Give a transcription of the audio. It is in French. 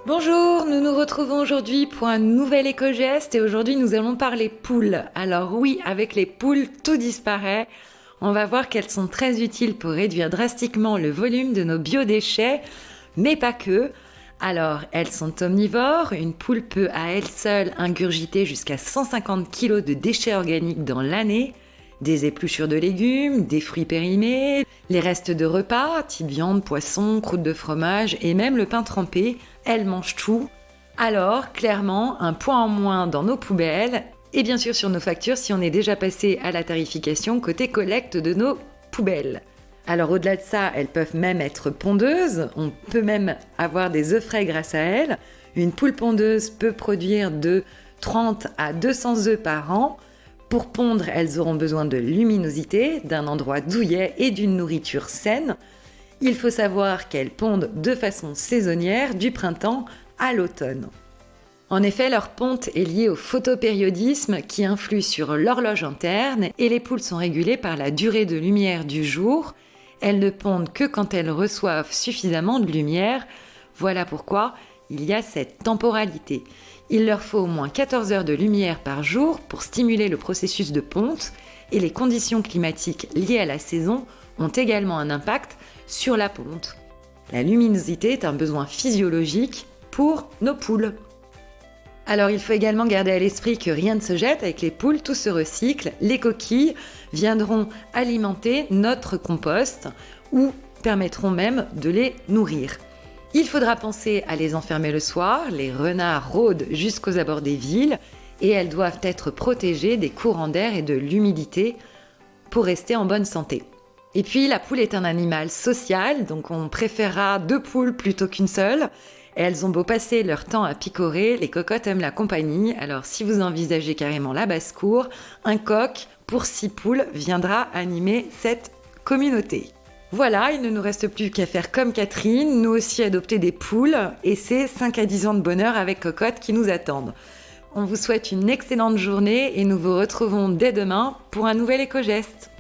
Bonjour, nous nous retrouvons aujourd'hui pour un nouvel éco-geste et aujourd'hui nous allons parler poules. Alors oui, avec les poules, tout disparaît. On va voir qu'elles sont très utiles pour réduire drastiquement le volume de nos biodéchets, mais pas que. Alors, elles sont omnivores, une poule peut à elle seule ingurgiter jusqu'à 150 kg de déchets organiques dans l'année, des épluchures de légumes, des fruits périmés, les restes de repas, type viande, poisson, croûte de fromage et même le pain trempé, elles mangent tout. Alors, clairement, un point en moins dans nos poubelles et bien sûr sur nos factures si on est déjà passé à la tarification côté collecte de nos poubelles. Alors au-delà de ça, elles peuvent même être pondeuses, on peut même avoir des œufs frais grâce à elles. Une poule pondeuse peut produire de 30 à 200 œufs par an. Pour pondre, elles auront besoin de luminosité, d'un endroit douillet et d'une nourriture saine. Il faut savoir qu'elles pondent de façon saisonnière du printemps à l'automne. En effet, leur ponte est liée au photopériodisme qui influe sur l'horloge interne et les poules sont régulées par la durée de lumière du jour. Elles ne pondent que quand elles reçoivent suffisamment de lumière. Voilà pourquoi il y a cette temporalité. Il leur faut au moins 14 heures de lumière par jour pour stimuler le processus de ponte et les conditions climatiques liées à la saison ont également un impact sur la ponte. La luminosité est un besoin physiologique pour nos poules. Alors il faut également garder à l'esprit que rien ne se jette avec les poules, tout se recycle. Les coquilles viendront alimenter notre compost ou permettront même de les nourrir. Il faudra penser à les enfermer le soir, les renards rôdent jusqu'aux abords des villes et elles doivent être protégées des courants d'air et de l'humidité pour rester en bonne santé. Et puis la poule est un animal social, donc on préférera 2 poules plutôt qu'une seule. Et elles ont beau passer leur temps à picorer, les cocottes aiment la compagnie, alors si vous envisagez carrément la basse-cour, un coq pour 6 poules viendra animer cette communauté. Voilà, il ne nous reste plus qu'à faire comme Catherine, nous aussi adopter des poules, et c'est 5 à 10 ans de bonheur avec cocotte qui nous attendent. On vous souhaite une excellente journée et nous vous retrouvons dès demain pour un nouvel éco-geste.